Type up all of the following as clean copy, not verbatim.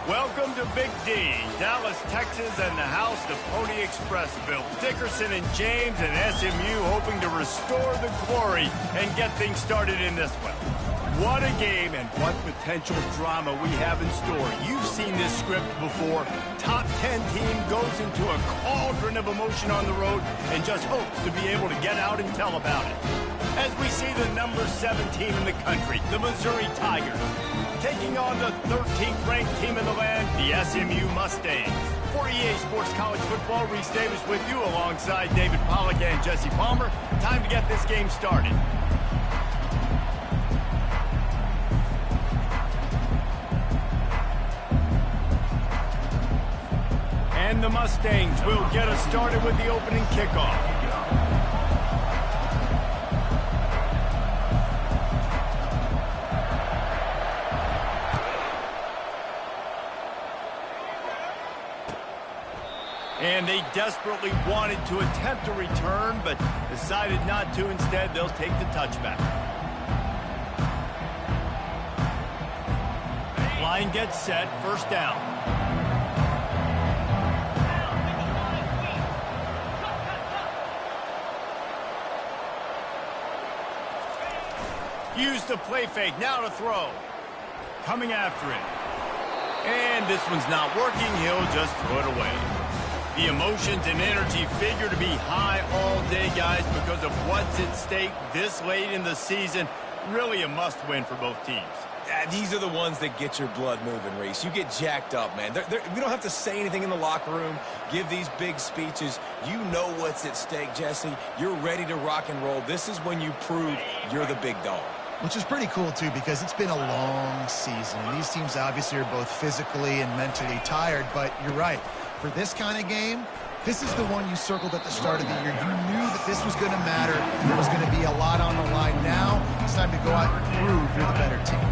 Welcome to Big D, Dallas, Texas, and the house the Pony Express built. Dickerson and James and SMU hoping to restore the glory and get things started in this one. What a game and what potential drama we have in store. You've seen this script before. Top 10 team goes into a cauldron of emotion on the road and just hopes to be able to get out and tell about it. As we see the number 7 team in the country, the Missouri Tigers, taking on the 13th ranked team in the land, the SMU Mustangs. For EA Sports College Football, Reese Davis with you alongside David Pollack and Jesse Palmer. Time to get this game started. And the Mustangs will get us started with the opening kickoff. And they desperately wanted to attempt a return, but decided not to. Instead, they'll take the touchback. Line gets set, first down. Use the play fake, now to throw. Coming after it. And this one's not working, he'll just throw it away. The emotions and energy figure to be high all day, guys, because of what's at stake this late in the season. Really a must-win for both teams. These are the ones that get your blood moving, Reese. You get jacked up, man. We don't have to say anything in the locker room, give these big speeches. You know what's at stake, Jesse. You're ready to rock and roll. This is when you prove you're the big dog. Which is pretty cool, too, because it's been a long season. And these teams obviously are both physically and mentally tired, but you're right. For this kind of game, this is the one you circled at the start of the year. You knew that this was going to matter. There was going to be a lot on the line. Now, it's time to go out and prove you're the better team.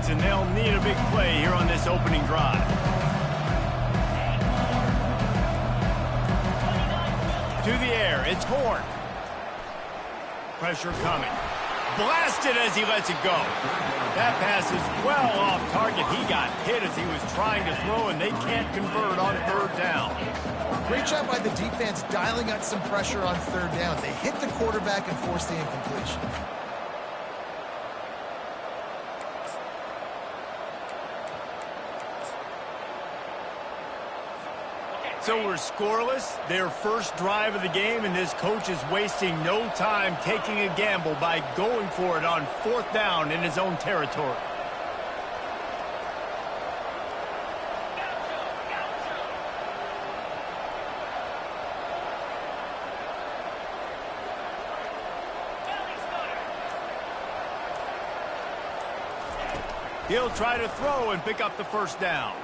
And they'll need a big play here on this opening drive. To the air, it's Horn. Pressure coming. Blasted as he lets it go. That pass is well off target. He got hit as he was trying to throw, and they can't convert on third down. Great job by the defense dialing up some pressure on third down. They hit the quarterback and forced the incompletion. So we're scoreless, their first drive of the game, and this coach is wasting no time taking a gamble by going for it on fourth down in his own territory. He'll try to throw and pick up the first down.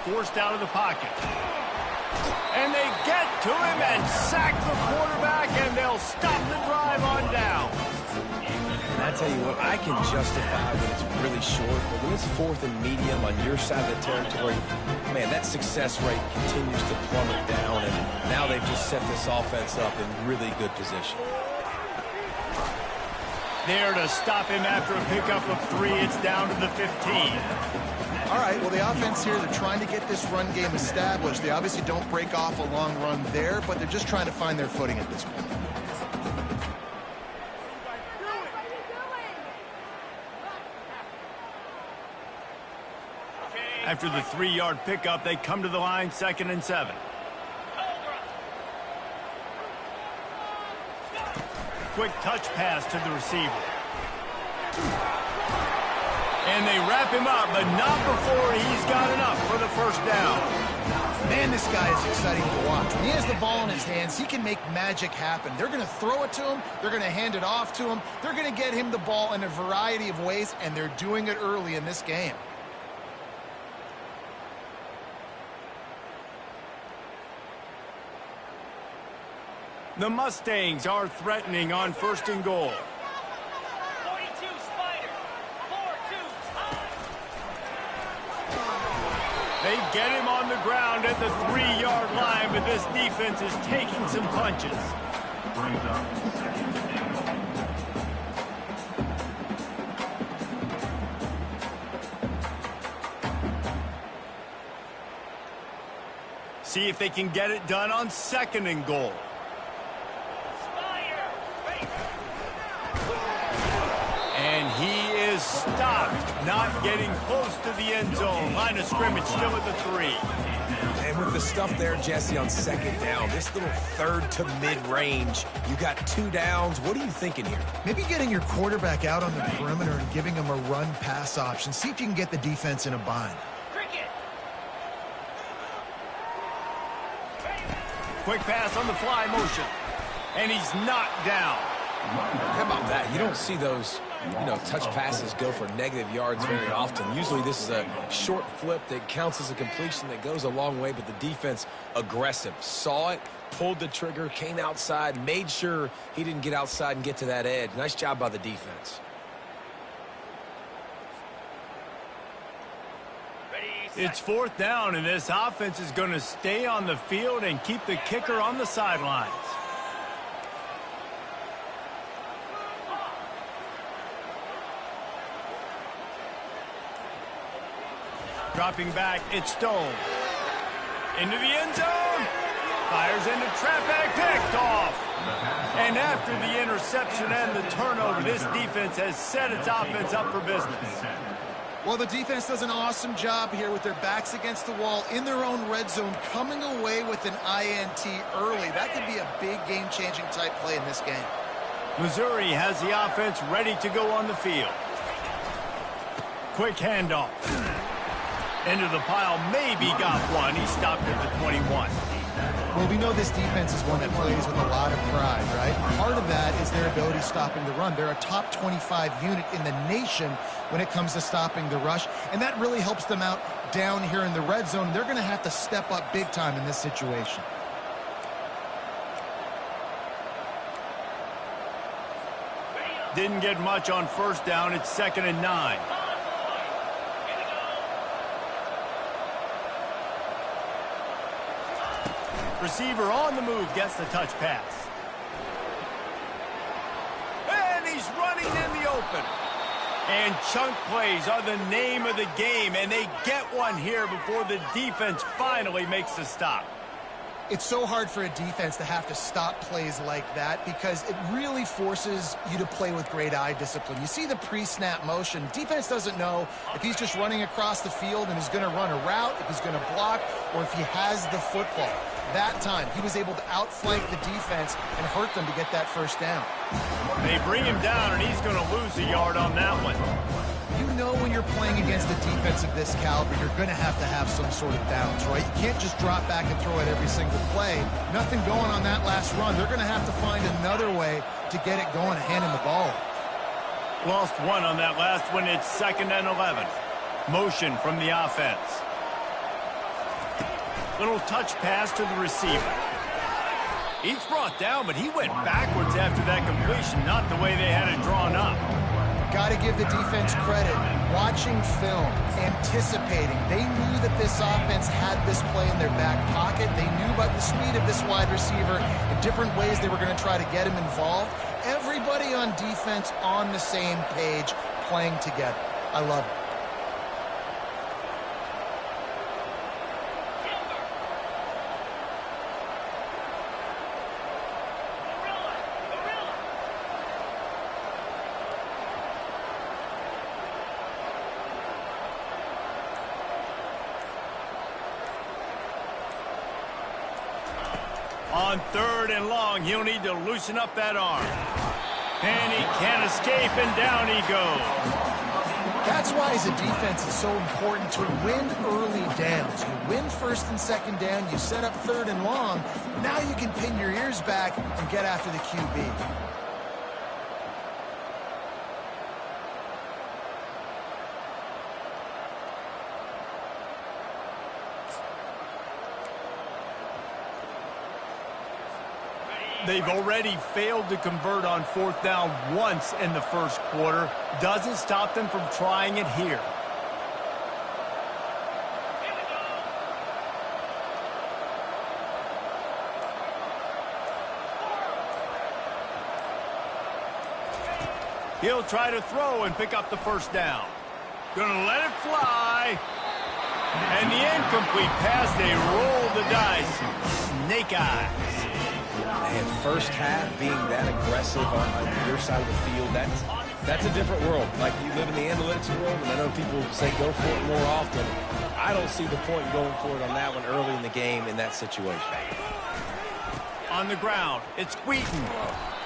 Forced out of the pocket. And they get to him and sack the quarterback, and they'll stop the drive on down. And I tell you what, I can justify when it's really short, but when it's fourth and medium on your side of the territory, man, that success rate continues to plummet down, and now they've just set this offense up in really good position. There to stop him after a pickup of 3, it's down to the 15. All right, well, the offense here, they're trying to get this run game established. They obviously don't break off a long run there, but they're just trying to find their footing at this point. After the 3-yard pickup, they come to the line, 2nd and 7. Quick touch pass to the receiver. And they wrap him up, but not before he's got enough for the first down. Man, this guy is exciting to watch. When he has the ball in his hands, he can make magic happen. They're going to throw it to him. They're going to hand it off to him. They're going to get him the ball in a variety of ways, and they're doing it early in this game. The Mustangs are threatening on 1st and goal. 42 Spider. 4-2 time. They get him on the ground at the 3-yard line, but this defense is taking some punches. See if they can get it done on 2nd and goal. And he is stopped, not getting close to the end zone. Line of scrimmage still at the 3. And with the stuff there, Jesse, on 2nd down, this little 3rd to mid-range, you got 2 downs. What are you thinking here? Maybe getting your quarterback out on the perimeter and giving him a run-pass option. See if you can get the defense in a bind. Quick pass on the fly motion. And he's knocked down. How about that? You don't see those, touch passes go for negative yards very often. Usually this is a short flip that counts as a completion that goes a long way, but the defense aggressive. Saw it, pulled the trigger, came outside, made sure he didn't get outside and get to that edge. Nice job by the defense. It's 4th down, and this offense is going to stay on the field and keep the kicker on the sidelines. Dropping back, it's Stone. Into the end zone. Fires into traffic, picked off. And after the interception and the turnover, this defense has set its offense up for business. Well, the defense does an awesome job here with their backs against the wall in their own red zone, coming away with an INT early. That could be a big game-changing type play in this game. Missouri has the offense ready to go on the field. Quick handoff. Into the pile, maybe got one. He stopped at the 21. Well, we know this defense is one that plays with a lot of pride, right? Part of that is their ability stopping the run. They're a top 25 unit in the nation when it comes to stopping the rush, and that really helps them out down here in the red zone. They're going to have to step up big time in this situation. Didn't get much on 1st down. It's 2nd and 9. Receiver on the move, gets the touch pass. And he's running in the open. And chunk plays are the name of the game, and they get one here before the defense finally makes the stop. It's so hard for a defense to have to stop plays like that because it really forces you to play with great eye discipline. You see the pre-snap motion. Defense doesn't know if he's just running across the field and is going to run a route, if he's going to block, or if he has the football. That time, he was able to outflank the defense and hurt them to get that 1st down. They bring him down, and he's going to lose a yard on that one. You know when you're playing against a defense of this caliber, you're going to have some sort of balance, right? You can't just drop back and throw it every single play. Nothing going on that last run. They're going to have to find another way to get it going, handing the ball. Lost one on that last one. It's 2nd and 11. Motion from the offense. Little touch pass to the receiver. He's brought down, but he went backwards after that completion, not the way they had it drawn up. Got to give the defense credit. Watching film, anticipating. They knew that this offense had this play in their back pocket. They knew about the speed of this wide receiver, the different ways they were going to try to get him involved. Everybody on defense on the same page, playing together. I love it. On 3rd and long, he'll need to loosen up that arm. And he can't escape, and down he goes. That's why, as a defense, it's so important to win early downs. You win 1st and 2nd down, you set up 3rd and long. Now you can pin your ears back and get after the QB. They've already failed to convert on fourth down once in the first quarter. Doesn't stop them from trying it here. He'll try to throw and pick up the first down. Gonna let it fly. And the incomplete pass, they roll the dice. Snake eyes. And first half being that aggressive on your side of the field, that's a different world. Like, you live in the analytics world, and I know people say go for it more often. I don't see the point going for it on that one early in the game in that situation. On the ground, it's Wheaton.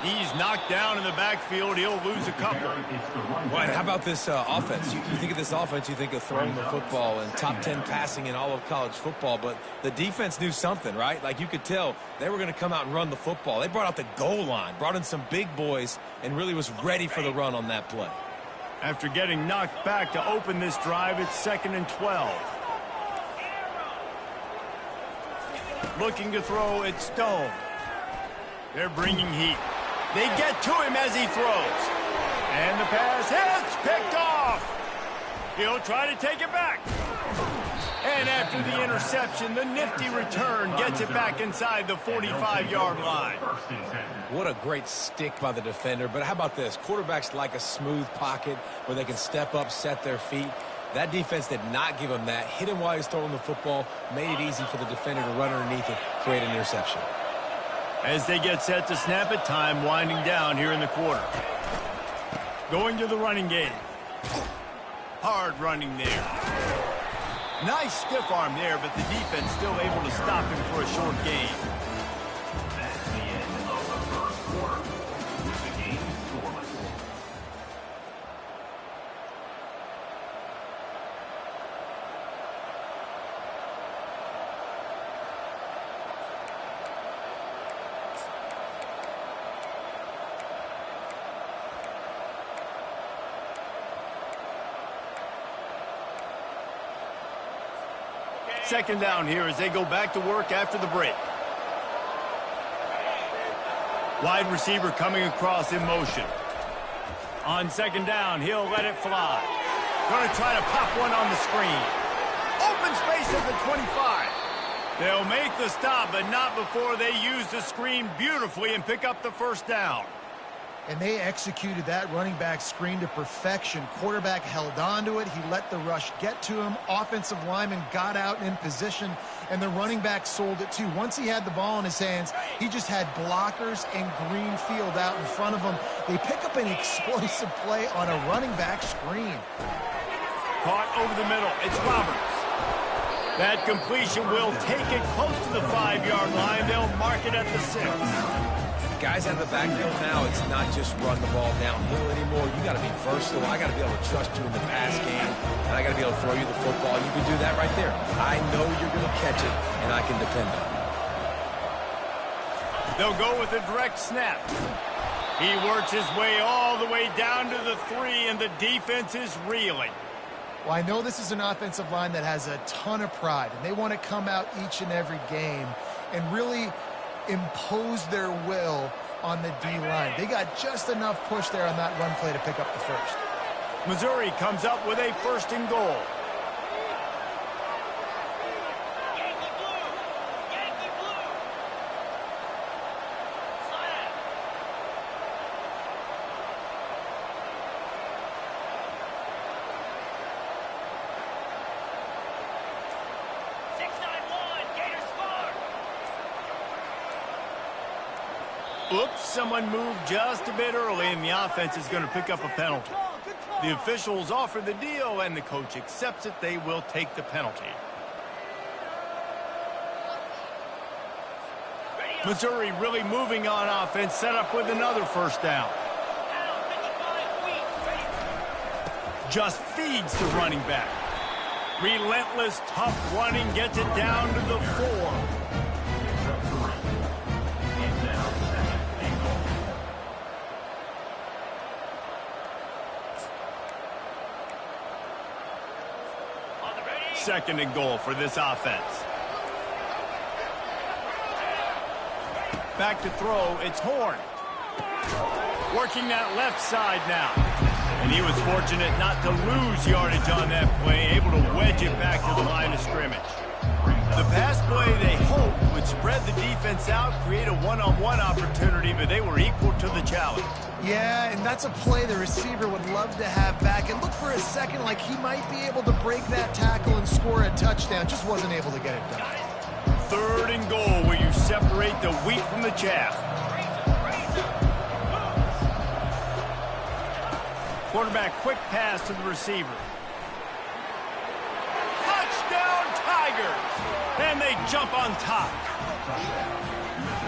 He's knocked down in the backfield. He'll lose a couple. Right, how about this offense? You think of this offense, you think of throwing the football and top 10 passing in all of college football, but the defense knew something, right? Like, you could tell they were going to come out and run the football. They brought out the goal line, brought in some big boys, and really was ready for the run on that play. After getting knocked back to open this drive, it's 2nd and 12. Looking to throw, it's Stone. They're bringing heat. They get to him as he throws. And the pass hits, picked off. He'll try to take it back. And after the interception, the nifty return gets it back inside the 45-yard line. What a great stick by the defender. But how about this? Quarterbacks like a smooth pocket where they can step up, set their feet. That defense did not give him that. Hit him while he's throwing the football, made it easy for the defender to run underneath it, create an interception. As they get set to snap it, time winding down here in the quarter. Going to the running game. Hard running there. Nice stiff arm there, but the defense still able to stop him for a short gain. That's the end of the first quarter, with the game scoreless. Second down here as they go back to work after the break. Wide receiver coming across in motion. On second down, he'll let it fly. Going to try to pop one on the screen. Open space at the 25. They'll make the stop, but not before they use the screen beautifully and pick up the first down. And they executed that running back screen to perfection. Quarterback held on to it. He let the rush get to him. Offensive lineman got out in position, and the running back sold it too. Once he had the ball in his hands, he just had blockers and green field out in front of him. They pick up an explosive play on a running back screen. Caught over the middle. It's Roberts. That completion will take it close to the 5-yard line. They'll mark it at the 6. Guys out of the backfield now, it's not just run the ball downhill anymore. You got to be versatile. I got to be able to trust you in the pass game, and I got to be able to throw you the football. You can do that right there. I know you're going to catch it, and I can depend on it. They'll go with a direct snap. He works his way all the way down to the 3, and the defense is reeling. Well, I know this is an offensive line that has a ton of pride, and they want to come out each and every game and really impose their will on the D-line. They got just enough push there on that run play to pick up the first. Missouri comes up with a 1st and goal. Yankee blue! Yankee blue! Flag! 6-9-1, Gators score! Oops, someone moved just a bit early, and the offense is going to pick up a penalty. The officials offer the deal, and the coach accepts it. They will take the penalty. Missouri really moving on offense, set up with another first down. Down 55, Wheat, ready. Just feeds the running back. Relentless, tough running gets it down to the 4. On the ready. 2nd and goal for this offense. Back to throw, it's Horn. Working that left side now. And he was fortunate not to lose yardage on that play, able to wedge it back to the line of scrimmage. The pass play they hoped would spread the defense out, create a one-on-one opportunity, but they were equal to the challenge. Yeah, and that's a play the receiver would love to have back. And look for a second like he might be able to break that tackle and score a touchdown. Just wasn't able to get it done. 3rd and goal, where you separate the wheat from the chaff. Quarterback quick pass to the receiver. Touchdown Tigers! And they jump on top.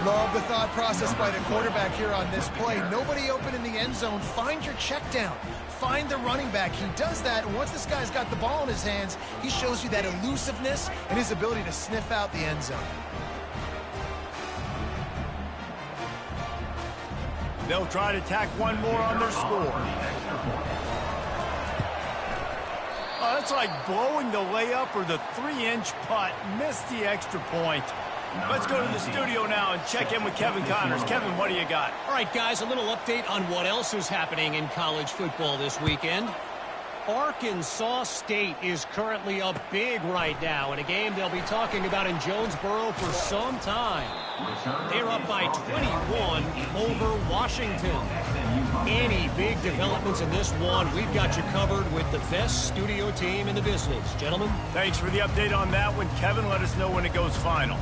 Love the thought process by the quarterback here on this play. Nobody open in the end zone. Find your check down. Find the running back. He does that, and once this guy's got the ball in his hands, he shows you that elusiveness and his ability to sniff out the end zone. They'll try to tack one more on their score. Oh, that's like blowing the layup or the 3-inch putt. Missed the extra point. Let's go to the studio now and check in with Kevin Connors. Kevin, what do you got? All right, guys, a little update on what else is happening in college football this weekend. Arkansas State is currently up big right now in a game they'll be talking about in Jonesboro for some time. They're up by 21 over Washington. Any big developments in this one, we've got you covered with the best studio team in the business. Gentlemen? Thanks for the update on that one. Kevin, let us know when it goes final.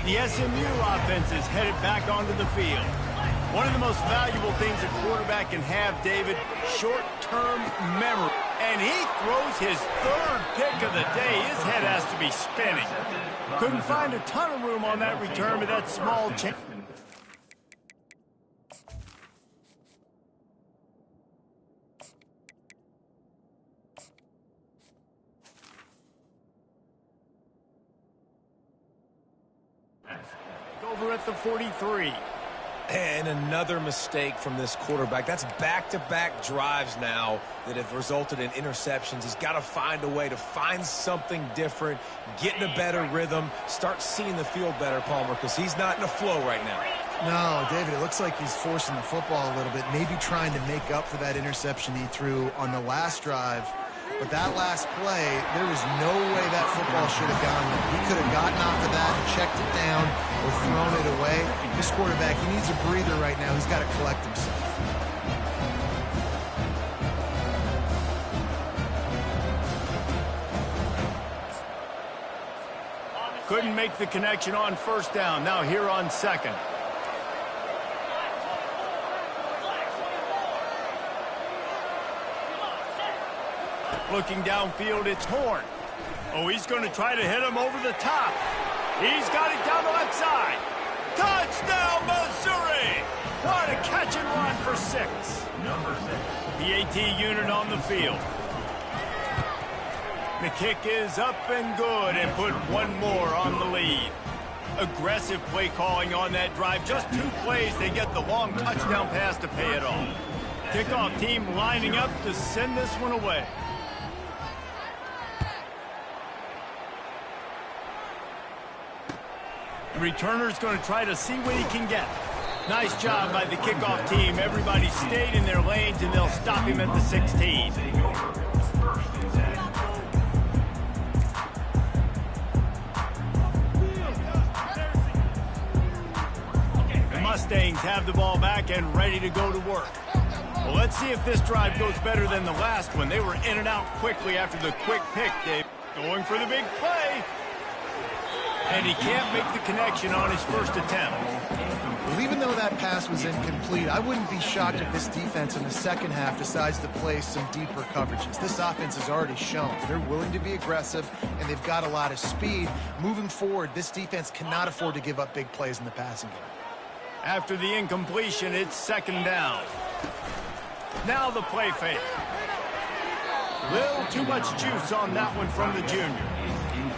The SMU offense is headed back onto the field. One of the most valuable things a quarterback can have, David, short-term memory. And he throws his 3rd pick of the day. His head has to be spinning. Couldn't find a ton of room on that return with that small change. Over at the 43. And another mistake from this quarterback. That's back-to-back drives now that have resulted in interceptions. He's got to find a way to find something different, get in a better rhythm, start seeing the field better, Palmer, because he's not in a flow right now. No, David, it looks like he's forcing the football a little bit, maybe trying to make up for that interception he threw on the last drive. But that last play, there was no way that football should have gone there. He could have gotten off of that, checked it down, or thrown it away. This quarterback, he needs a breather right now. He's got to collect himself. Couldn't make the connection on 1st down. Now here on 2nd. Looking downfield, it's Horn. Oh, he's going to try to hit him over the top. He's got it down the left side. Touchdown, Missouri! What a catch and run for 6. Number 6. PAT unit on the field. The kick is up and good and put one more on the lead. Aggressive play calling on that drive. Just 2 plays, they get the long touchdown pass to pay it off. Kickoff team lining up to send this one away. The returner's going to try to see what he can get. Nice job by the kickoff team. Everybody stayed in their lanes, and they'll stop him at the 16. The Mustangs have the ball back and ready to go to work. Well, let's see if this drive goes better than the last one. They were in and out quickly after the quick pick, Dave. Going for the big play. And he can't make the connection on his first attempt. Well, even though that pass was incomplete, I wouldn't be shocked if this defense in the second half decides to play some deeper coverages. This offense has already shown they're willing to be aggressive, and they've got a lot of speed. Moving forward, this defense cannot afford to give up big plays in the passing game. After the incompletion, it's 2nd down. Now the play fake. Little too much juice on that one from the junior.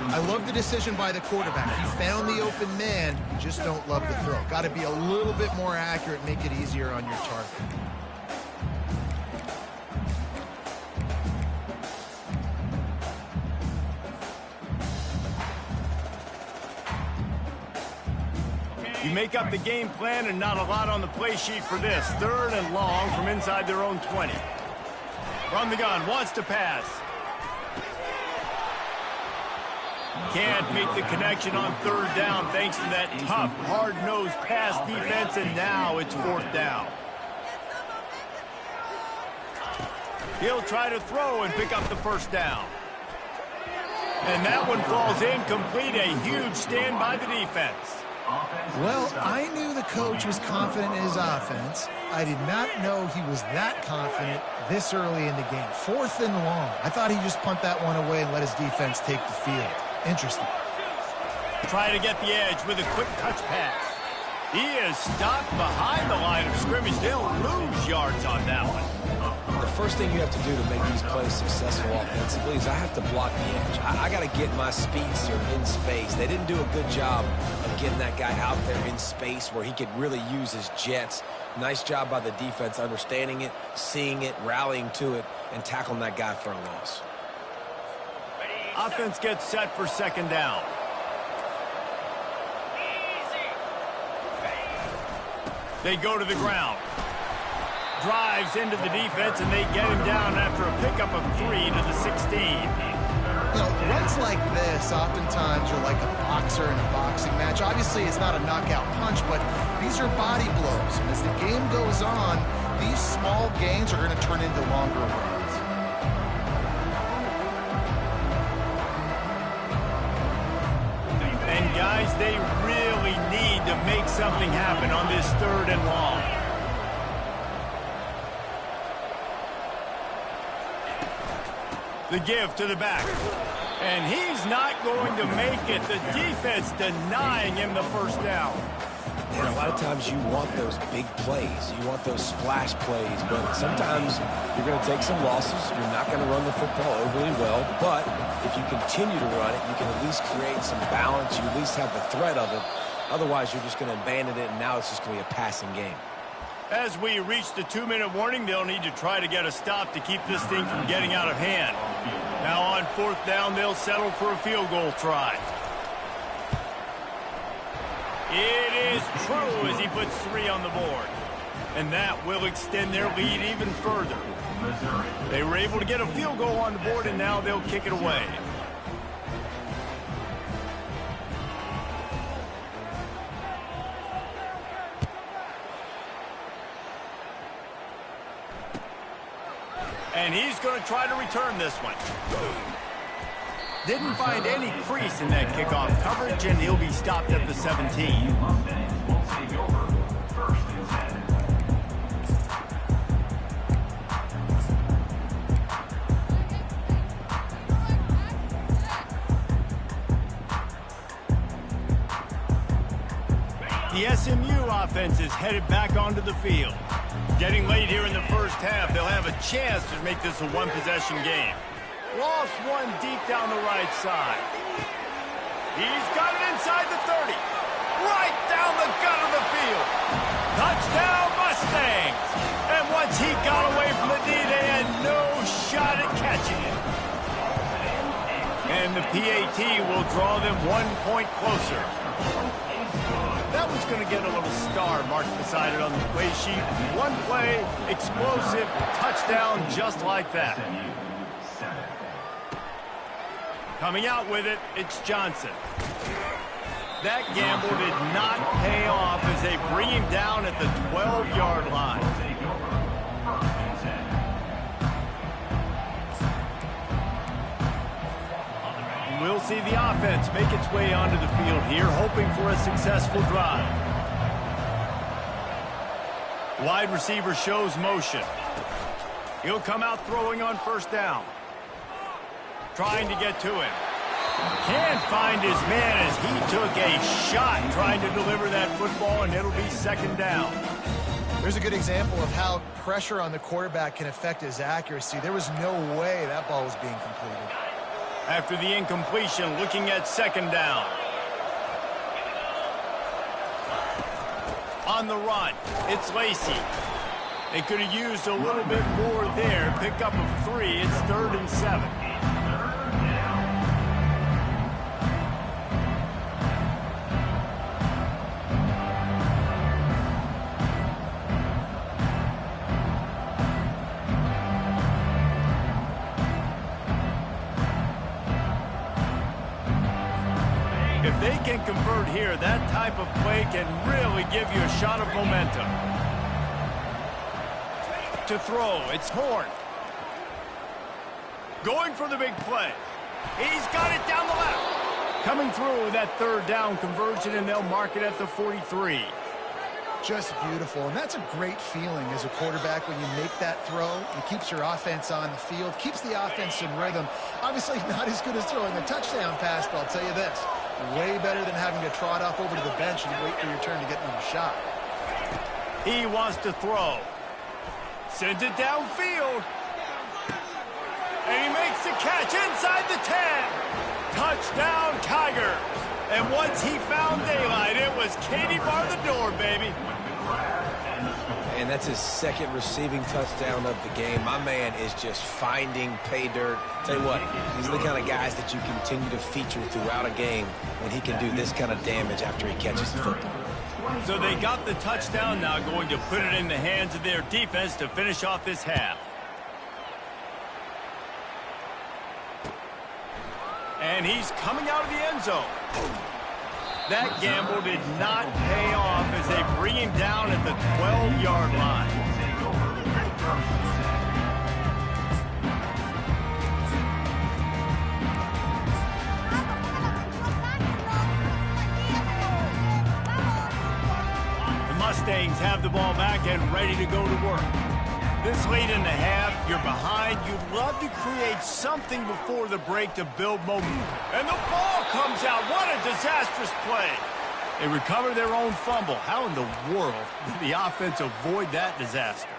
I love the decision by the quarterback. He found the open man. You just don't love the throw. Got to be a little bit more accurate, make it easier on your target. You make up the game plan and not a lot on the play sheet for this. 3rd and long from inside their own 20. From the gun, wants to pass. Can't make the connection on 3rd down thanks to that tough, hard-nosed pass defense, and now it's 4th down. He'll try to throw and pick up the 1st down. And that one falls incomplete. A huge stand by the defense. Well, I knew the coach was confident in his offense. I did not know he was that confident this early in the game. 4th and long. I thought he'd just punt that one away and let his defense take the field. Interesting. Try to get the edge with a quick touch pass. He is stopped behind the line of scrimmage. They'll lose yards on that one. The first thing you have to do to make these plays successful offensively is I have to block the edge. I got to get my speedster in space. They didn't do a good job of getting that guy out there in space where he could really use his jets. Nice job by the defense understanding it, seeing it, rallying to it, and tackling that guy for a loss. Offense gets set for 2nd down. They go to the ground. Drives into the defense, and they get him down after a pickup of 3 to the 16. You know, runs like this oftentimes are like a boxer in a boxing match. Obviously, it's not a knockout punch, but these are body blows. And as the game goes on, these small gains are going to turn into longer runs. And guys, they really need to make something happen on this 3rd and long. The give to the back. And he's not going to make it. The defense denying him the 1st down. And a lot of times you want those big plays. You want those splash plays. But sometimes you're going to take some losses. You're not going to run the football overly well. But if you continue to run it, you can at least create some balance. You at least have the threat of it. Otherwise, you're just going to abandon it, and now it's just going to be a passing game. As we reach the 2-minute warning, they'll need to try to get a stop to keep this thing from getting out of hand. Now on 4th down, they'll settle for a field goal try. It is true as he puts 3 on the board. And that will extend their lead even further. They were able to get a field goal on the board, and now they'll kick it away. And he's going to try to return this one. Didn't find any crease in that kickoff coverage, and he'll be stopped at the 17. The SMU offense is headed back onto the field. Getting late here in the 1st half, they'll have a chance to make this a 1-possession game. Lost one deep down the right side. He's got it inside the 30. Right down the gut of the field. Touchdown Mustangs. And once he got away from the D, they had no shot at catching it. And the PAT will draw them 1 point closer. That one's going to get a little star marked beside it on the play sheet. One play, explosive, touchdown just like that. Coming out with it, it's Johnson. That gamble did not pay off as they bring him down at the 12-yard line. We'll see the offense make its way onto the field here, hoping for a successful drive. Wide receiver shows motion. He'll come out throwing on 1st down. Trying to get to him. Can't find his man as he took a shot trying to deliver that football, and it'll be 2nd down. There's a good example of how pressure on the quarterback can affect his accuracy. There was no way that ball was being completed. After the incompletion, looking at second down. On the run, it's Lacey. They could have used a little bit more there. Pick up of 3. It's 3rd and 7. If they can convert here, that type of play can really give you a shot of momentum. To throw, it's Horn. Going for the big play. He's got it down the left. Coming through that 3rd down conversion, and they'll mark it at the 43. Just beautiful, and that's a great feeling as a quarterback when you make that throw. It keeps your offense on the field, keeps the offense in rhythm. Obviously not as good as throwing a touchdown pass, but I'll tell you this, way better than having to trot off over to the bench and wait for your turn to get another shot. He wants to throw. Sends it downfield. And he makes the catch inside the 10. Touchdown, Tigers. And once he found daylight, it was Katie bar the door, baby. And that's his 2nd receiving touchdown of the game. My man is just finding pay dirt. Tell you what, these are the kind of guys that you continue to feature throughout a game when he can do this kind of damage after he catches the football. So they got the touchdown, now going to put it in the hands of their defense to finish off this half. And he's coming out of the end zone. That gamble did not pay off as they bring him down at the 12-yard line. The Mustangs have the ball back and ready to go to work. This late in the half, you're behind. You'd love to create something before the break to build momentum. And the ball comes out. What a disastrous play. They recover their own fumble. How in the world did the offense avoid that disaster?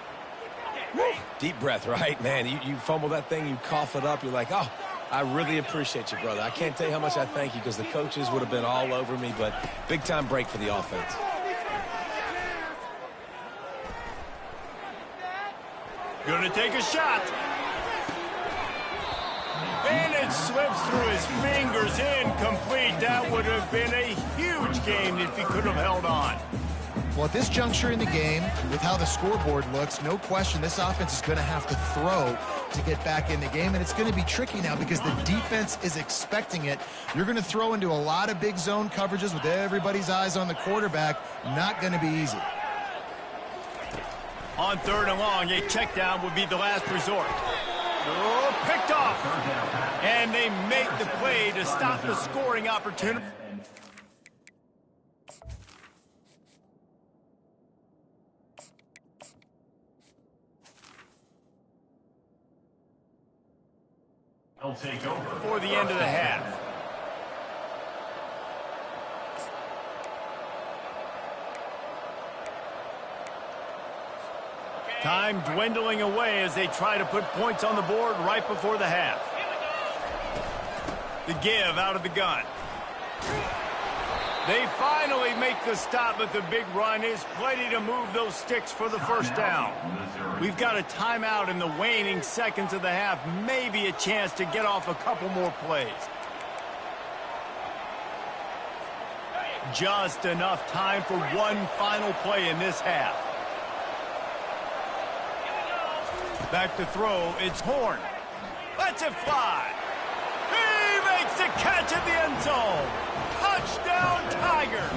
Woo. Deep breath, right, man? You fumble that thing, you cough it up. You're like, oh, I really appreciate you, brother. I can't tell you how much I thank you because the coaches would have been all over me, but big-time break for the offense. Gonna take a shot. And it slips through his fingers, incomplete. That would have been a huge game if he could have held on. Well, at this juncture in the game, with how the scoreboard looks, no question this offense is going to have to throw to get back in the game, and it's going to be tricky now because the defense is expecting it. You're going to throw into a lot of big zone coverages with everybody's eyes on the quarterback. Not going to be easy. On 3rd and long, a check down would be the last resort. Oh, picked off. And they make the play to stop the scoring opportunity. They'll take over For the end of the half. Time dwindling away as they try to put points on the board right before the half. The give out of the gun. They finally make the stop, but the big run is plenty to move those sticks for the first down. We've got a timeout in the waning seconds of the half, maybe a chance to get off a couple more plays. Just enough time for one final play in this half. Back to throw, it's Horn. Lets it fly. He makes the catch at the end zone. Touchdown, Tigers.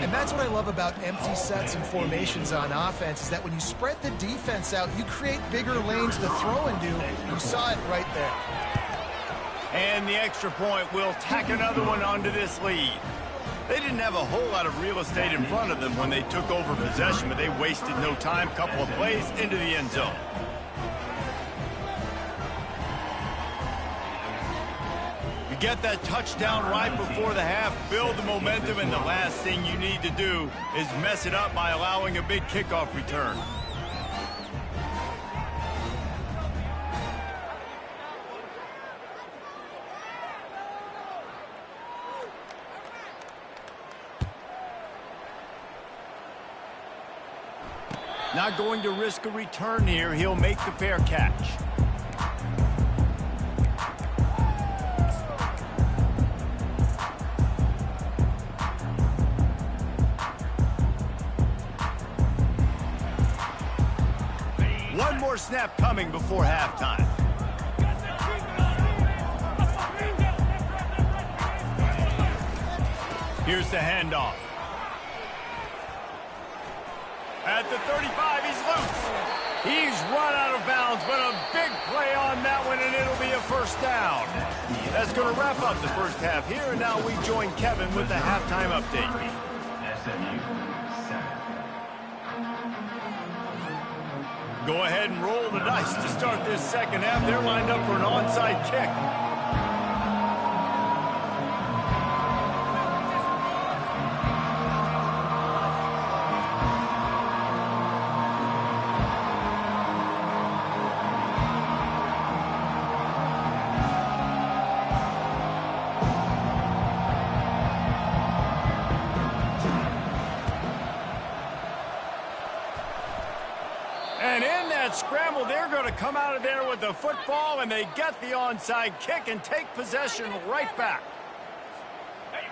And that's what I love about empty sets and formations on offense, is that when you spread the defense out, you create bigger lanes to throw into. You saw it right there. And the extra point will tack another one onto this lead. They didn't have a whole lot of real estate in front of them when they took over possession, but they wasted no time. Couple of plays into the end zone. You get that touchdown right before the half, build the momentum, and the last thing you need to do is mess it up by allowing a big kickoff return. Not going to risk a return here. He'll make the fair catch. One more snap coming before halftime. Here's the handoff. At the 35, he's loose. He's run out of bounds, but a big play on that one, and it'll be a first down. That's going to wrap up the first half here, and now we join Kevin with the halftime update. SMU 7. Go ahead and roll the dice to start this second half. They're lined up for an onside kick. And in that scramble, they're going to come out of there with the football, and they get the onside kick and take possession right back.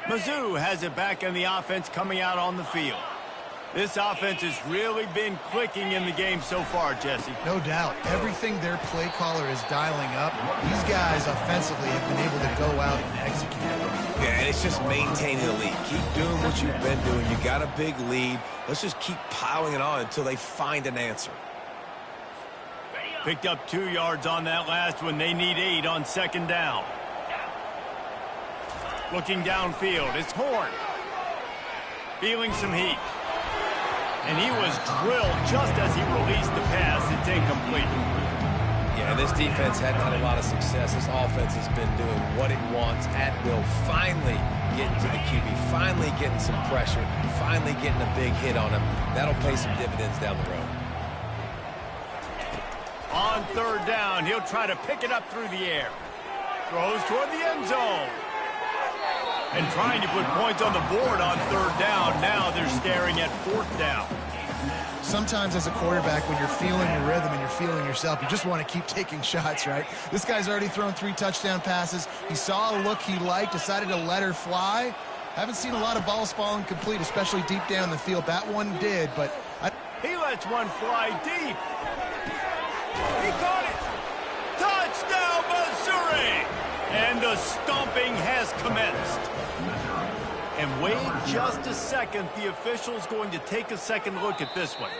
Mizzou has it back in the offense coming out on the field. This offense has really been clicking in the game so far, Jesse. No doubt. Everything their play caller is dialing up, these guys offensively have been able to go out and execute. Yeah, and it's just maintaining the lead. Keep doing what you've been doing. You got a big lead. Let's just keep piling it on until they find an answer. Picked up 2 yards on that last one. They need 8 on second down. Looking downfield, it's Horn. Feeling some heat. And he was drilled just as he released the pass. It's incomplete. Yeah, this defense hadn't had a lot of success. This offense has been doing what it wants at will. Finally getting to the QB. Finally getting some pressure. Finally getting a big hit on him. That'll pay some dividends down the road. On third down, he'll try to pick it up through the air. Throws toward the end zone. And trying to put points on the board on third down. Now they're staring at fourth down. Sometimes as a quarterback, when you're feeling your rhythm and you're feeling yourself, you just want to keep taking shots, right? This guy's already thrown 3 touchdown passes. He saw a look he liked, decided to let her fly. Haven't seen a lot of balls falling complete, especially deep down the field. That one did, but... He lets one fly deep. He caught it. Touchdown, Missouri! And the stomping has commenced. And wait just a second. The official's going to take a second look at this one.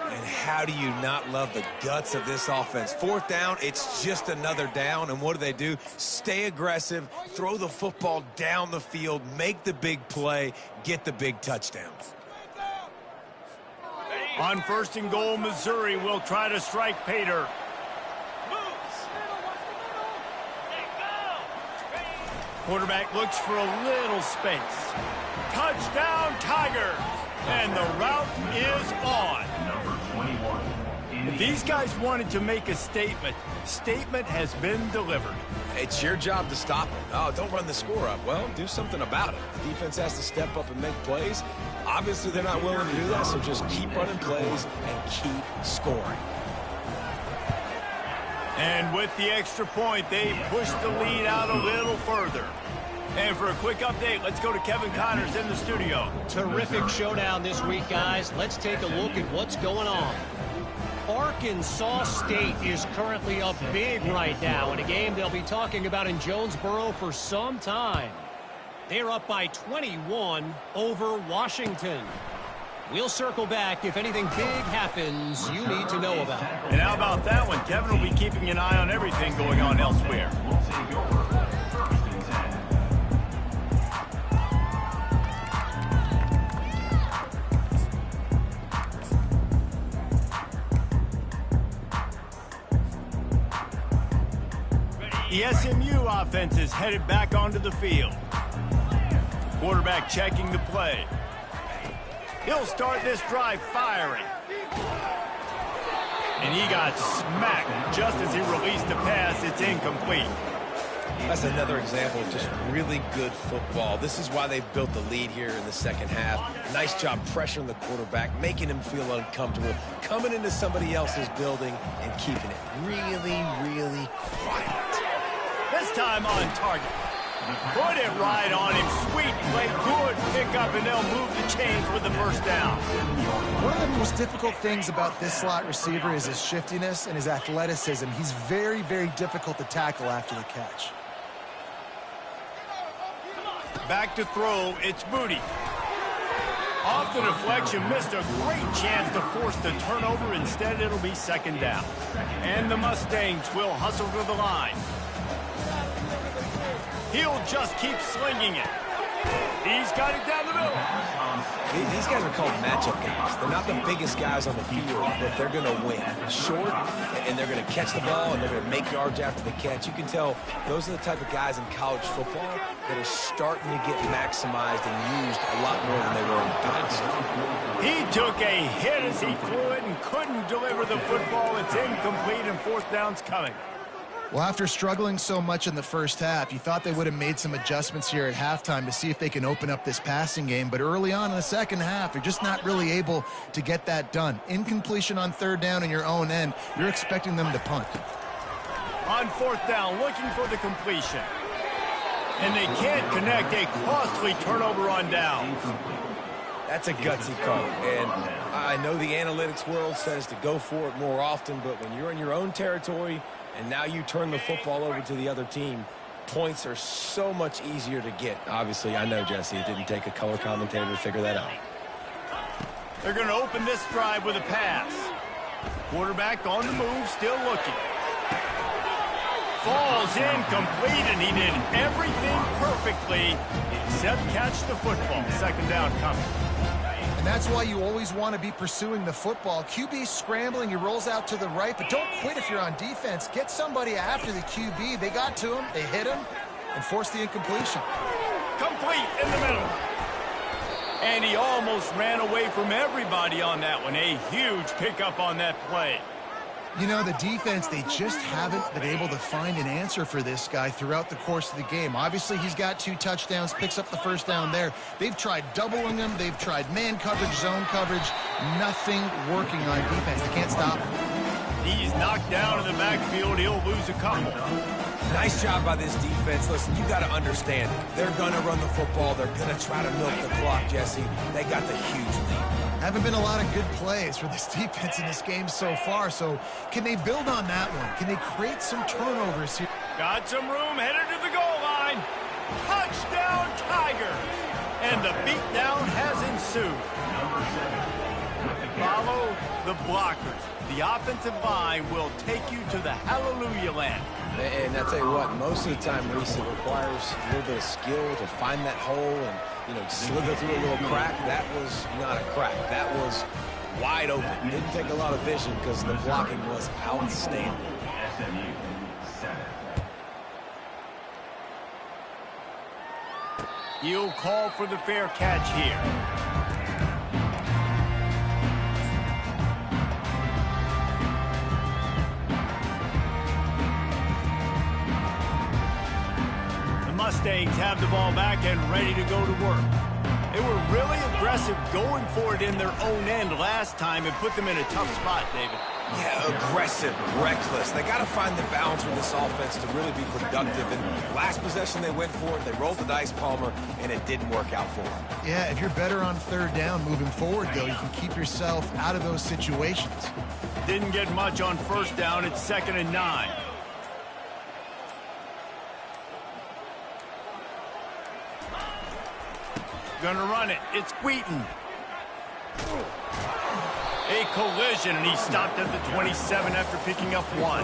And how do you not love the guts of this offense? Fourth down, it's just another down. And what do? Stay aggressive, throw the football down the field, make the big play, get the big touchdowns. On first and goal, Missouri will try to strike Pater. Quarterback looks for a little space. Touchdown, Tigers! And the route is on. Number 21. If these guys wanted to make a statement, statement has been delivered. It's your job to stop them. Oh, don't run the score up. Well, do something about it. The defense has to step up and make plays. Obviously, they're not willing to do that, so just keep running plays and keep scoring. And with the extra point, they push the lead out a little further. And for a quick update, let's go to Kevin Connors in the studio. Terrific showdown this week, guys. Let's take a look at what's going on. Arkansas State is currently up big right now in a game they'll be talking about in Jonesboro for some time. They're up by 21 over Washington. We'll circle back if anything big happens you need to know about. And how about that one? Kevin will be keeping an eye on everything going on elsewhere. We'll take over first and 10. The SMU offense is headed back onto the field. Quarterback checking the play. He'll start this drive firing. And he got smacked just as he released the pass. It's incomplete. That's another example of just really good football. This is why they've built the lead here in the second half. Nice job pressuring the quarterback, making him feel uncomfortable, coming into somebody else's building and keeping it really, really quiet. This time on target. Put it right on him. Sweet play, good pickup, and they'll move the chains with the first down. One of the most difficult things about this slot receiver is his shiftiness and his athleticism. He's very, very difficult to tackle after the catch. Back to throw, it's Moody. Off the deflection, missed a great chance to force the turnover. Instead, it'll be second down. And the Mustangs will hustle to the line. He'll just keep slinging it. He's got it down the middle. These guys are called matchup guys. They're not the biggest guys on the field, but they're going to win. Short, and they're going to catch the ball, and they're going to make yards after the catch. You can tell those are the type of guys in college football that are starting to get maximized and used a lot more than they were in the past. He took a hit as he threw it and couldn't deliver the football. It's incomplete, and fourth down's coming. Well, after struggling so much in the first half, you thought they would have made some adjustments here at halftime to see if they can open up this passing game. But early on in the second half, they're just not really able to get that done. Incompletion on third down in your own end, you're expecting them to punt. On fourth down, looking for the completion. And they can't connect. A costly turnover on down. That's a gutsy call. And I know the analytics world says to go for it more often, but when you're in your own territory and now you turn the football over to the other team, points are so much easier to get. Obviously, I know, Jesse, it didn't take a color commentator to figure that out. They're going to open this drive with a pass. Quarterback on the move, still looking. Falls incomplete, and he did everything perfectly except catch the football. Second down coming. And that's why you always want to be pursuing the football. QB scrambling, he rolls out to the right, but don't quit if you're on defense. Get somebody after the QB. They got to him, they hit him, and forced the incompletion. Complete in the middle. And he almost ran away from everybody on that one. A huge pickup on that play. You know, the defense, they just haven't been able to find an answer for this guy throughout the course of the game. Obviously, he's got 2 touchdowns, picks up the first down there. They've tried doubling him. They've tried man coverage, zone coverage. Nothing working on defense. They can't stop him. He's knocked down in the backfield. He'll lose a couple. Nice job by this defense. Listen, you got to understand, they're going to run the football. They're going to try to milk the clock, Jesse. They got the huge lead. Haven't been a lot of good plays for this defense in this game so far, so can they build on that one? Can they create some turnovers here? Got some room, headed to the goal line. Touchdown, Tiger! And the beatdown has ensued. Follow the blockers. The offensive line will take you to the hallelujah land. And I tell you what, most of the time, Reese, it requires a little bit of skill to find that hole and, you know, slither through a little crack. That was not a crack. That was wide open. Didn't take a lot of vision because the blocking was outstanding. SMU 7. He'll call for the fair catch here. Mustangs have the ball back and ready to go to work. They were really aggressive going for it in their own end last time and put them in a tough spot, David. Yeah, aggressive, reckless. They got to find the balance with this offense to really be productive. And last possession they went for it, they rolled the dice, Palmer, and it didn't work out for them. Yeah, if you're better on third down moving forward, though, you can keep yourself out of those situations. Didn't get much on first down. It's 2nd and 9. Gonna run it. It's Wheaton. A collision, and he stopped at the 27 after picking up 1.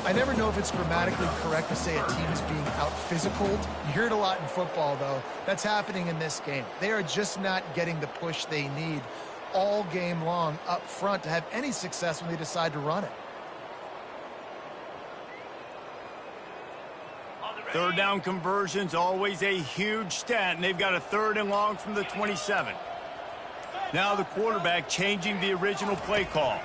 I never know if it's grammatically correct to say a team is being out-physicaled. You hear it a lot in football, though. That's happening in this game. They are just not getting the push they need all game long up front to have any success when they decide to run it. Third down conversions, always a huge stat, and they've got a 3rd and long from the 27. Now the quarterback changing the original play call.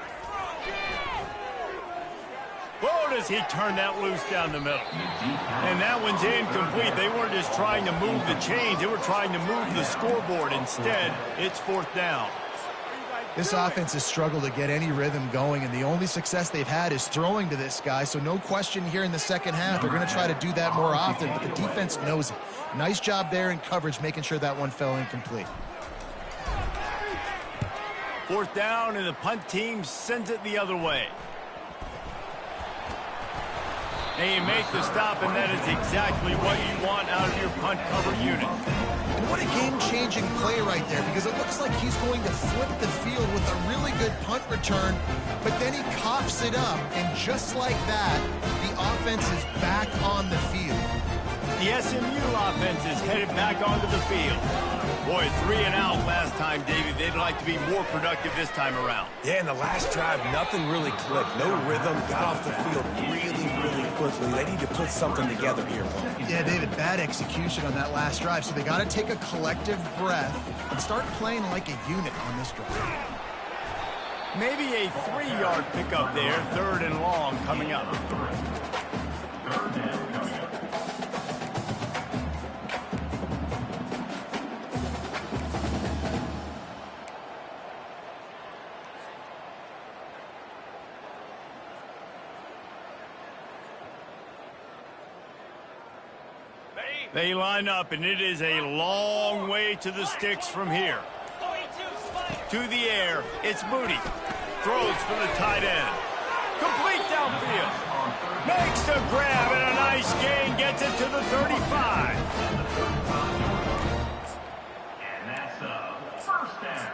Loaded as he turned that loose down the middle. And that one's incomplete. They weren't just trying to move the chains. They were trying to move the scoreboard. Instead, it's 4th down. This offense has struggled to get any rhythm going, and the only success they've had is throwing to this guy. So no question here in the second half, they're going to try to do that more often, but the defense knows it. Nice job there in coverage, making sure that one fell incomplete. 4th down, and the punt team sends it the other way. They make the stop, and that is exactly what you want out of your punt cover unit. And what a game-changing play right there, because it looks like he's going to flip the field with a really good punt return, but then he coughs it up, and just like that, the offense is back on the field. The SMU offense is headed back onto the field. Boy, 3 and out last time, David. They'd like to be more productive this time around. Yeah, in the last drive, nothing really clicked. No rhythm, got off the field really quickly. They need to put something together here, Paul. Yeah, David, bad execution on that last drive, so they got to take a collective breath and start playing like a unit on this drive. Maybe a 3-yard pickup there, 3rd and long coming up. They line up, and it is a long way to the sticks from here. To the air, it's Moody. Throws for the tight end. Complete downfield. Makes the grab, and a nice gain gets it to the 35. And that's a 1st down.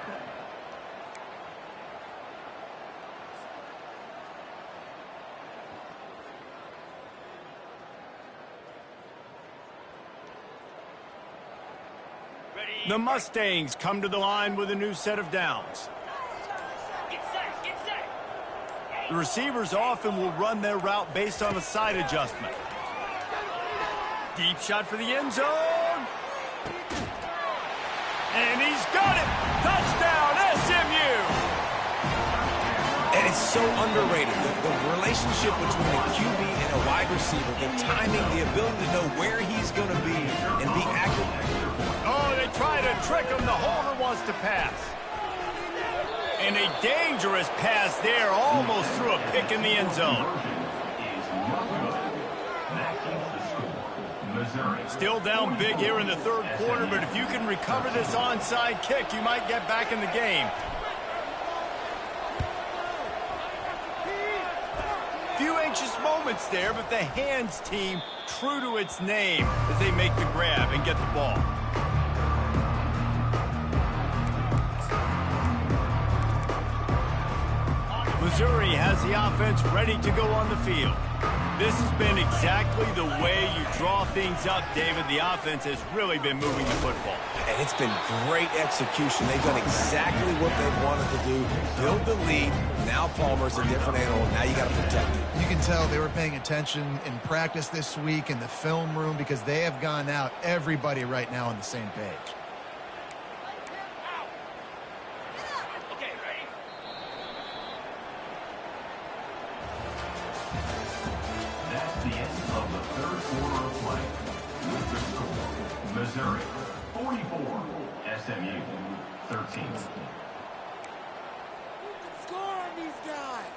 The Mustangs come to the line with a new set of downs. Get set. The receivers often will run their route based on a side adjustment. Deep shot for the end zone. And he's got it. Touchdown, SMU. And it's so underrated. The relationship between a QB and a wide receiver, the timing, the ability to know where he's going to be and be accurate. Oh, they try to trick him. The holder wants to pass. And a dangerous pass there, almost threw a pick in the end zone. Still down big here in the 3rd quarter, but if you can recover this onside kick, you might get back in the game. Few anxious moments there, but the hands team true to its name as they make the grab and get the ball. Missouri has the offense ready to go on the field. This has been exactly the way you draw things up, David. The offense has really been moving the football. And it's been great execution. They've done exactly what they've wanted to do. Build the lead. Now Palmer's a different animal. Now you got to protect it. You can tell they were paying attention in practice this week in the film room because they have gone out, everybody right now on the same page. Okay, ready? That's the end of the 3rd quarter of play. With the score, Missouri 44, SMU 13. Score on these guys.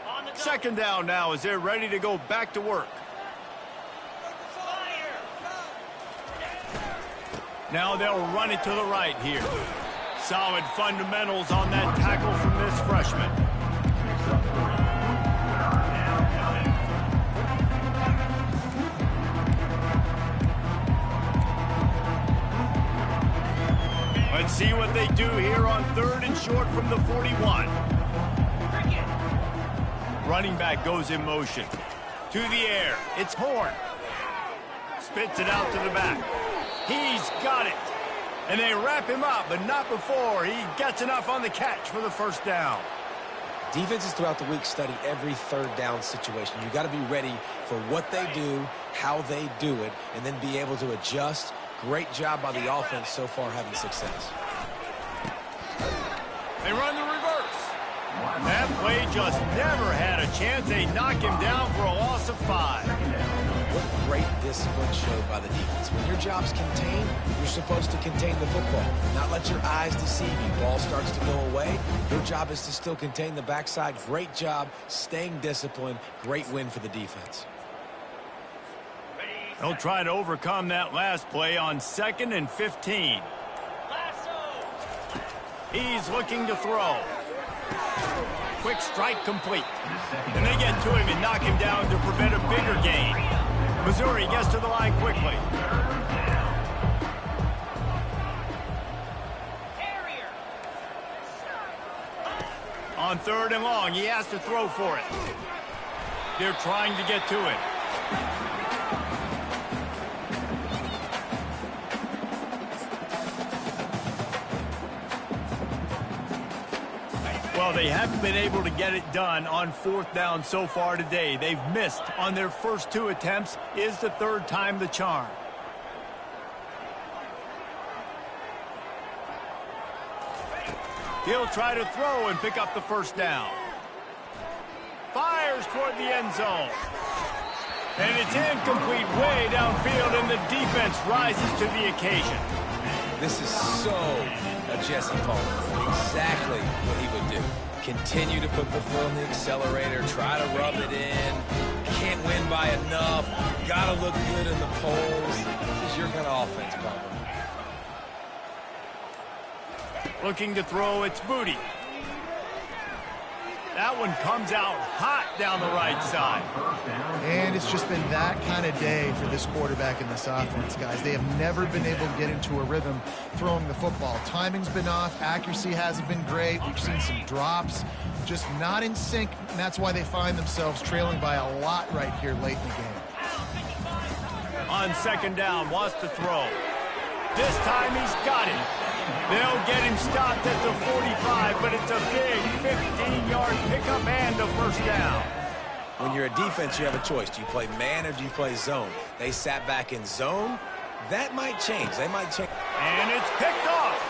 On the go. 2nd down now as they're ready to go back to work. Fire. Now they'll run it to the right here. Solid fundamentals on that tackle from this freshman. Let's see what they do here on 3rd and short from the 41. Running back goes in motion. To the air. It's Horn. Spits it out to the back. He's got it. And they wrap him up, but not before he gets enough on the catch for the 1st down. Defenses throughout the week study every 3rd down situation. You got to be ready for what they do, how they do it, and then be able to adjust. Great job by the offense so far having success. They run the reverse. That play just never had a chance. They knock him down for a loss of 5. What great discipline showed by the defense. When your job's contained, you're supposed to contain the football, not let your eyes deceive you. Ball starts to go away. Your job is to still contain the backside. Great job staying disciplined. Great win for the defense. He'll try to overcome that last play on 2nd and 15. He's looking to throw. Quick strike complete. And they get to him and knock him down to prevent a bigger gain. Missouri gets to the line quickly. On 3rd and long, he has to throw for it. They're trying to get to it. Well, they haven't been able to get it done on 4th down so far today. They've missed on their first 2 attempts. Is the 3rd time the charm? He'll try to throw and pick up the 1st down. Fires toward the end zone. And it's incomplete way downfield, and the defense rises to the occasion. This is so a Jesse Palmer. Exactly what he would do. Continue to put the foot on the accelerator, try to rub it in. Can't win by enough. Gotta look good in the polls. This is your kind of offense, Palmer. Looking to throw, it's Booty. That one comes out hot down the right side. And it's just been that kind of day for this quarterback in this offense, guys. They have never been able to get into a rhythm throwing the football. Timing's been off. Accuracy hasn't been great. We've seen some drops. Just not in sync, and that's why they find themselves trailing by a lot right here late in the game. On 2nd down, wants to throw. This time he's got it. They'll get him stopped at the 45, but it's a big 15-yard pickup and a 1st down. When you're a defense, you have a choice. Do you play man or do you play zone? They sat back in zone. That might change. They might change. And it's picked off.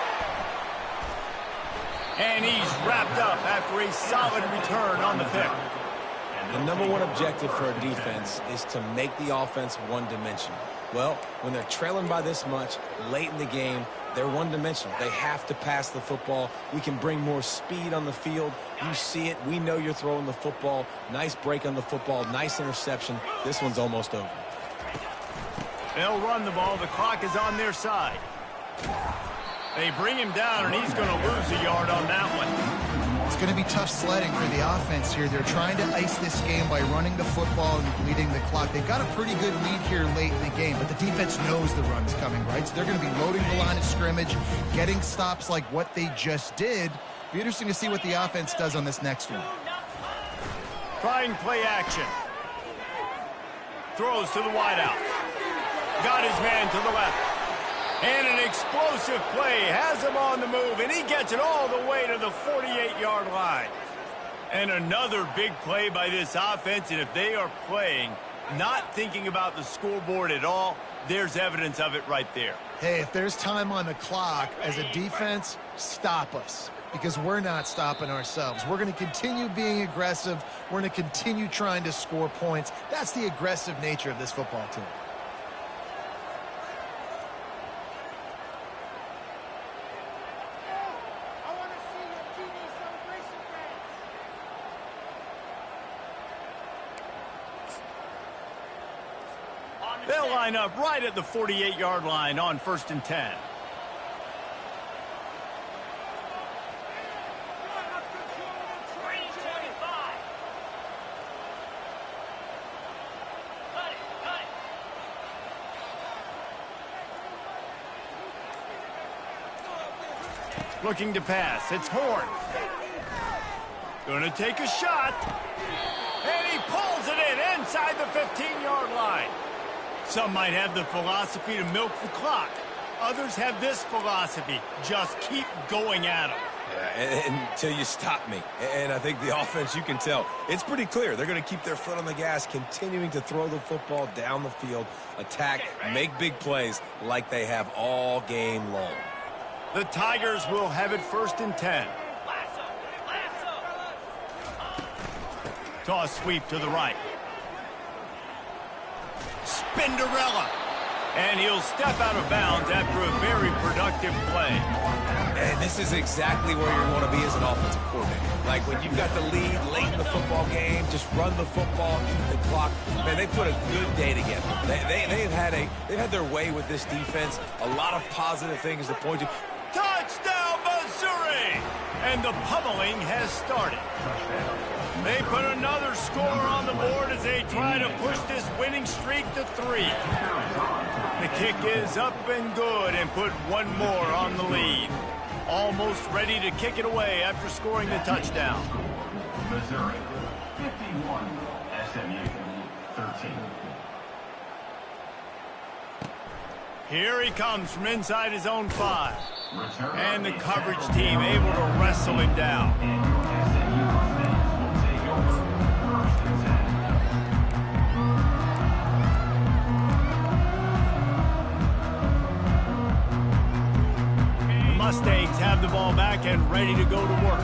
And he's wrapped up after a solid return on the pick. The #1 objective for a defense is to make the offense one-dimensional. Well, when they're trailing by this much late in the game, they're one-dimensional. They have to pass the football. We can bring more speed on the field. You see it. We know you're throwing the football. Nice break on the football. Nice interception. This one's almost over. They'll run the ball. The clock is on their side. They bring him down, and he's going to lose a yard on that one. It's going to be tough sledding for the offense here. They're trying to ice this game by running the football and bleeding the clock. They've got a pretty good lead here late in the game, but the defense knows the run's coming, right? So they're going to be loading the line of scrimmage, getting stops like what they just did. Be interesting to see what the offense does on this next one. Trying play action. Throws to the wideout. Got his man to the left. And an explosive play has him on the move, and he gets it all the way to the 48-yard line. And another big play by this offense, and if they are playing, not thinking about the scoreboard at all, there's evidence of it right there. Hey, if there's time on the clock, as a defense, stop us, because we're not stopping ourselves. We're going to continue being aggressive. We're going to continue trying to score points. That's the aggressive nature of this football team. They'll line up right at the 48-yard line on 1st and 10. Looking to pass. It's Horn. Gonna take a shot. And he pulls it in inside the 15-yard line. Some might have the philosophy to milk the clock. Others have this philosophy. Just keep going at them. Yeah, until you stop me. And I think the offense, you can tell, it's pretty clear. They're going to keep their foot on the gas, continuing to throw the football down the field, attack, make big plays like they have all game long. The Tigers will have it 1st and 10. Toss sweep to the right. Spinderella. And he'll step out of bounds after a very productive play. And this is exactly where you want to be as an offensive coordinator. Like when you've got the lead late in the football game, just run the football, eat the clock. Man, they put a good day together. They've had their way with this defense. A lot of positive things to point to. Touchdown, Missouri! And the pummeling has started. They put another score on the board as they try to push this winning streak to 3. The kick is up and good and put one more on the lead. Almost ready to kick it away after scoring the touchdown. Missouri, 51. SMU, 13. Here he comes from inside his own 5. Return And the coverage team able to wrestle him down. SMU offense will take over 1st and 10. The Mustangs have the ball back and ready to go to work.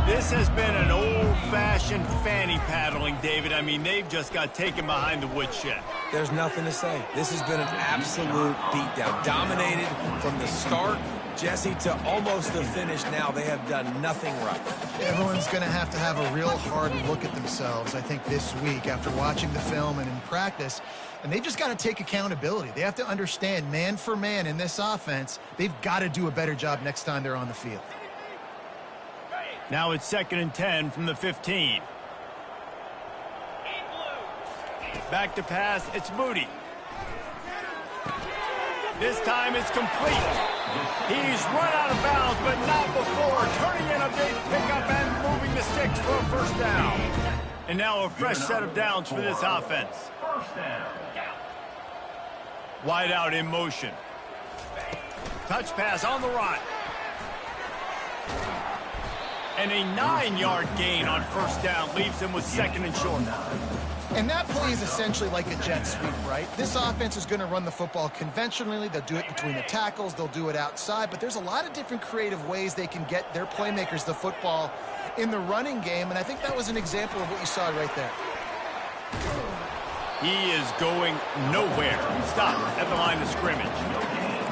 This has been an old-fashioned fanny paddling, David. I mean, they've just got taken behind the woodshed. There's nothing to say. This has been an absolute beatdown. Dominated from the start, Jesse, to almost the finish now. They have done nothing right. Everyone's going to have a real hard look at themselves, I think, this week after watching the film and in practice. And they've just got to take accountability. They have to understand, man for man in this offense, they've got to do a better job next time they're on the field. Now it's 2nd and 10 from the 15. Back to pass, it's Moody. This time it's complete. He's run out of bounds, but not before turning in a big pickup and moving the sticks for a 1st down. And now a fresh set of downs for this offense. 1st down. Wide out in motion. Touch pass on the run. And a 9-yard gain on 1st down leaves them with 2nd and short. And that play is essentially like a jet sweep, right? This offense is going to run the football conventionally. They'll do it between the tackles. They'll do it outside. But there's a lot of different creative ways they can get their playmakers the football in the running game. And I think that was an example of what you saw right there. He is going nowhere. Stop at the line of scrimmage.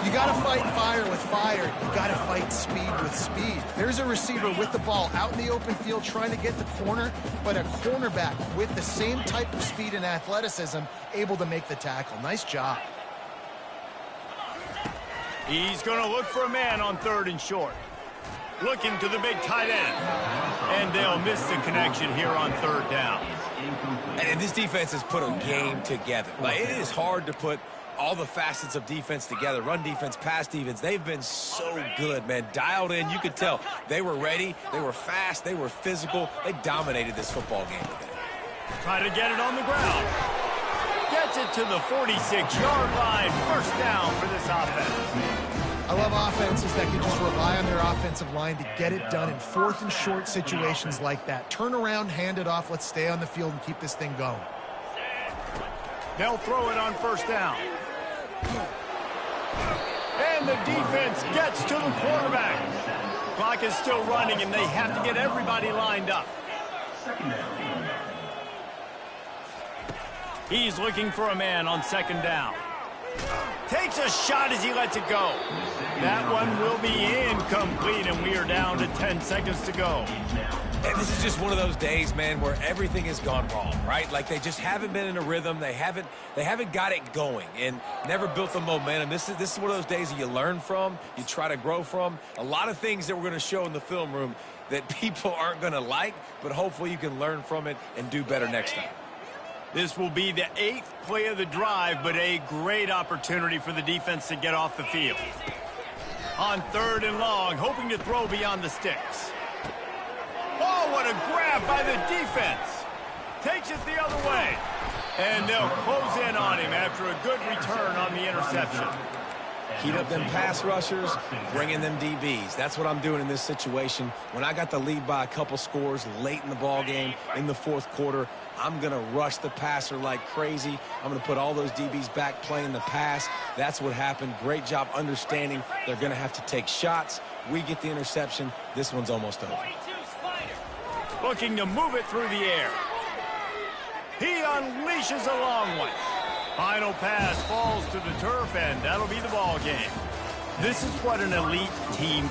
You got to fight fire with fire. You got to fight speed with speed. There's a receiver with the ball out in the open field trying to get the corner, but a cornerback with the same type of speed and athleticism able to make the tackle. Nice job. He's going to look for a man on 3rd and short. Looking to the big tight end. And they'll miss the connection here on 3rd down. And this defense has put a game together. Like, it is hard to put all the facets of defense together. Run defense, pass defense. They've been so good, man. Dialed in. You could tell they were ready. They were fast. They were physical. They dominated this football game today. Try to get it on the ground. Gets it to the 46-yard line. 1st down for this offense. I love offenses that can just rely on their offensive line to get it done in 4th and short situations like that. Turn around, hand it off. Let's stay on the field and keep this thing going. They'll throw it on 1st down. And the defense gets to the quarterback. Clock is still running, and they have to get everybody lined up. 2nd down. He's looking for a man on 2nd down. Takes a shot as he lets it go. That one will be incomplete, and we are down to 10 seconds to go. And this is just one of those days, man, where everything has gone wrong, right? Like they just haven't been in a rhythm. They haven't got it going and never built the momentum. This is one of those days that you learn from, you try to grow from. A lot of things that we're going to show in the film room that people aren't going to like, but hopefully you can learn from it and do better next time. This will be the 8th play of the drive, but a great opportunity for the defense to get off the field. On 3rd and long, hoping to throw beyond the sticks. Oh, what a grab by the defense. Takes it the other way. And they'll close in on him after a good return on the interception. Heat up them pass rushers, bring in them DBs. That's what I'm doing in this situation. When I got the lead by a couple scores late in the ball game, in the 4th quarter, I'm going to rush the passer like crazy. I'm going to put all those DBs back playing the pass. That's what happened. Great job understanding they're going to have to take shots. We get the interception. This one's almost over. Looking to move it through the air. He unleashes a long one. Final pass falls to the turf, and that'll be the ball game. This is what an elite team